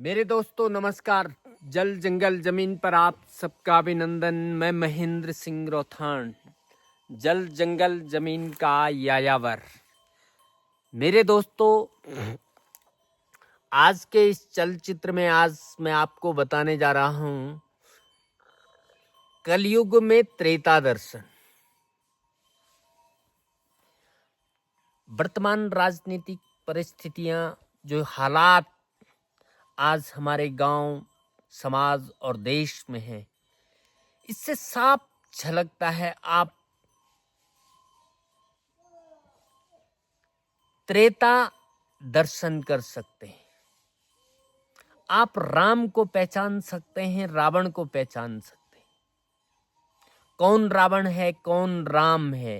मेरे दोस्तों नमस्कार। जल जंगल जमीन पर आप सबका अभिनंदन। मैं महेंद्र सिंह रोथान, जल जंगल जमीन का यायावर। मेरे दोस्तों, आज के इस चलचित्र में आज मैं आपको बताने जा रहा हूं कलयुग में त्रेता दर्शन। वर्तमान राजनीतिक परिस्थितियां, जो हालात आज हमारे गांव, समाज और देश में है, इससे साफ झलकता है आप त्रेता दर्शन कर सकते हैं। आप राम को पहचान सकते हैं, रावण को पहचान सकते हैं। कौन रावण है, कौन राम है,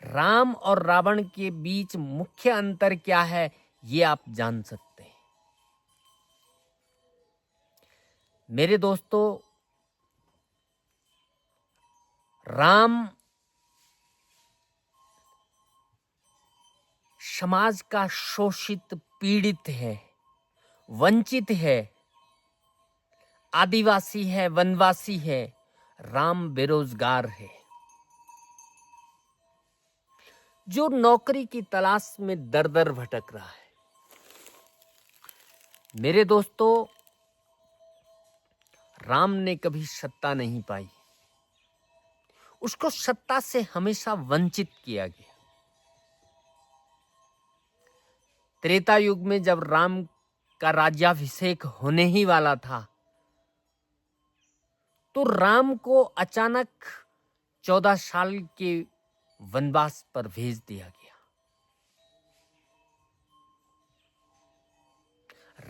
राम और रावण के बीच मुख्य अंतर क्या है, ये आप जान सकते हैं। मेरे दोस्तों, राम समाज का शोषित, पीड़ित है, वंचित है, आदिवासी है, वनवासी है। राम बेरोजगार है, जो नौकरी की तलाश में दर दर भटक रहा है। मेरे दोस्तों, राम ने कभी सत्ता नहीं पाई, उसको सत्ता से हमेशा वंचित किया गया। त्रेता युग में जब राम का राज्याभिषेक होने ही वाला था, तो राम को अचानक 14 साल के वनवास पर भेज दिया गया।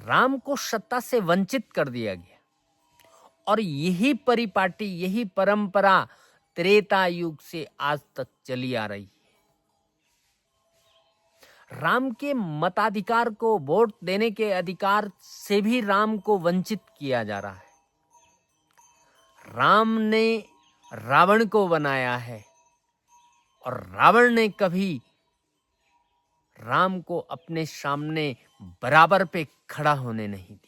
राम को सत्ता से वंचित कर दिया गया, और यही परिपाटी, यही परंपरा त्रेता युग से आज तक चली आ रही है। राम के मताधिकार को, वोट देने के अधिकार से भी राम को वंचित किया जा रहा है। राम ने रावण को बनाया है, और रावण ने कभी राम को अपने सामने बराबर पे खड़ा होने नहीं दिया।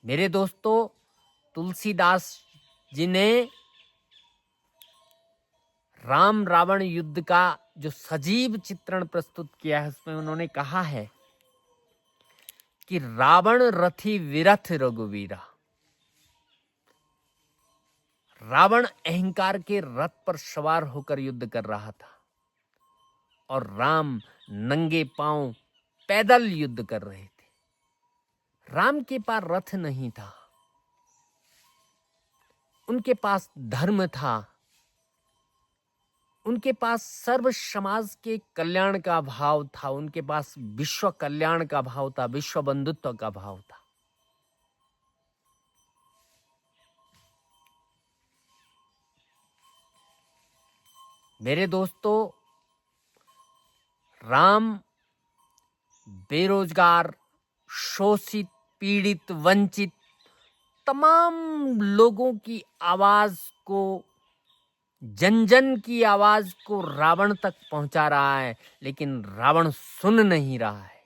मेरे दोस्तों, तुलसीदास जी ने राम रावण युद्ध का जो सजीव चित्रण प्रस्तुत किया है, उसमें उन्होंने कहा है कि रावण रथी विरथ रघुवीरा। रावण अहंकार के रथ पर सवार होकर युद्ध कर रहा था, और राम नंगे पांव पैदल युद्ध कर रहे थे। राम के पास रथ नहीं था, उनके पास धर्म था, उनके पास सर्व समाज के कल्याण का भाव था, उनके पास विश्व कल्याण का भाव था, विश्व बंधुत्व का भाव था। मेरे दोस्तों, राम बेरोजगार, शोषित, पीड़ित, वंचित तमाम लोगों की आवाज को, जन जन की आवाज को रावण तक पहुंचा रहा है, लेकिन रावण सुन नहीं रहा है।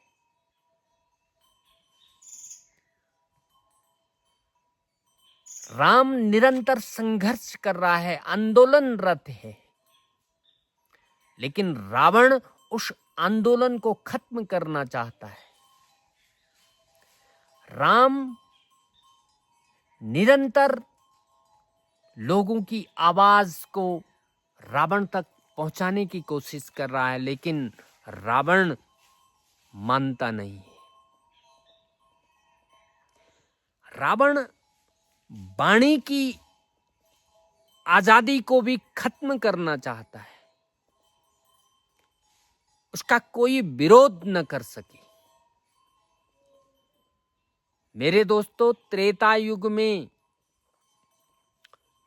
राम निरंतर संघर्ष कर रहा है, आंदोलनरत है, लेकिन रावण उस आंदोलन को खत्म करना चाहता है। राम निरंतर लोगों की आवाज को रावण तक पहुंचाने की कोशिश कर रहा है, लेकिन रावण मानता नहीं है। रावण वाणी की आजादी को भी खत्म करना चाहता है, उसका कोई विरोध न कर सके। मेरे दोस्तों, त्रेता युग में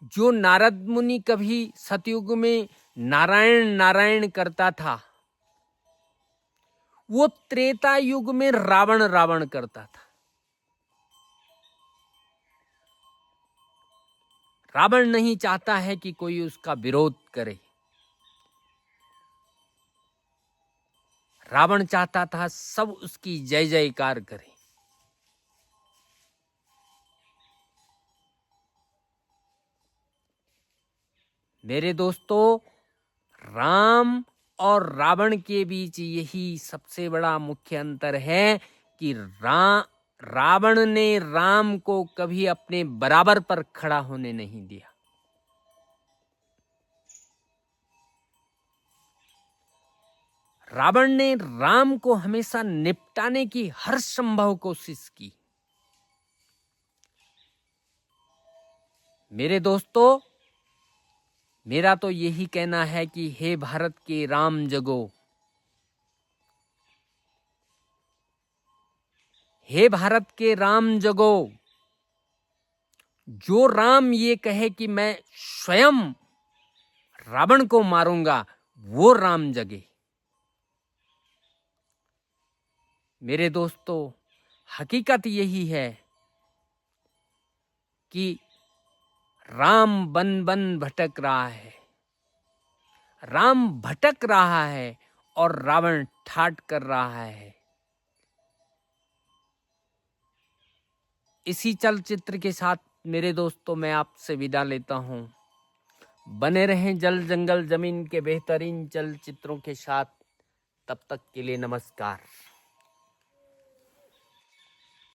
जो नारद मुनि कभी सतयुग में नारायण नारायण करता था, वो त्रेता युग में रावण रावण करता था। रावण नहीं चाहता है कि कोई उसका विरोध करे। रावण चाहता था सब उसकी जय जयकार करें। मेरे दोस्तों, राम और रावण के बीच यही सबसे बड़ा मुख्य अंतर है कि रावण ने राम को कभी अपने बराबर पर खड़ा होने नहीं दिया। रावण ने राम को हमेशा निपटाने की हर संभव कोशिश की। मेरे दोस्तों, मेरा तो यही कहना है कि हे भारत के राम जगो, हे भारत के राम जगो। जो राम ये कहे कि मैं स्वयं रावण को मारूंगा, वो राम जगे। मेरे दोस्तों, हकीकत यही है कि राम बन बन भटक रहा है, राम भटक रहा है और रावण ठाट कर रहा है। इसी चलचित्र के साथ मेरे दोस्तों मैं आपसे विदा लेता हूं। बने रहें जल जंगल जमीन के बेहतरीन चलचित्रों के साथ। तब तक के लिए नमस्कार।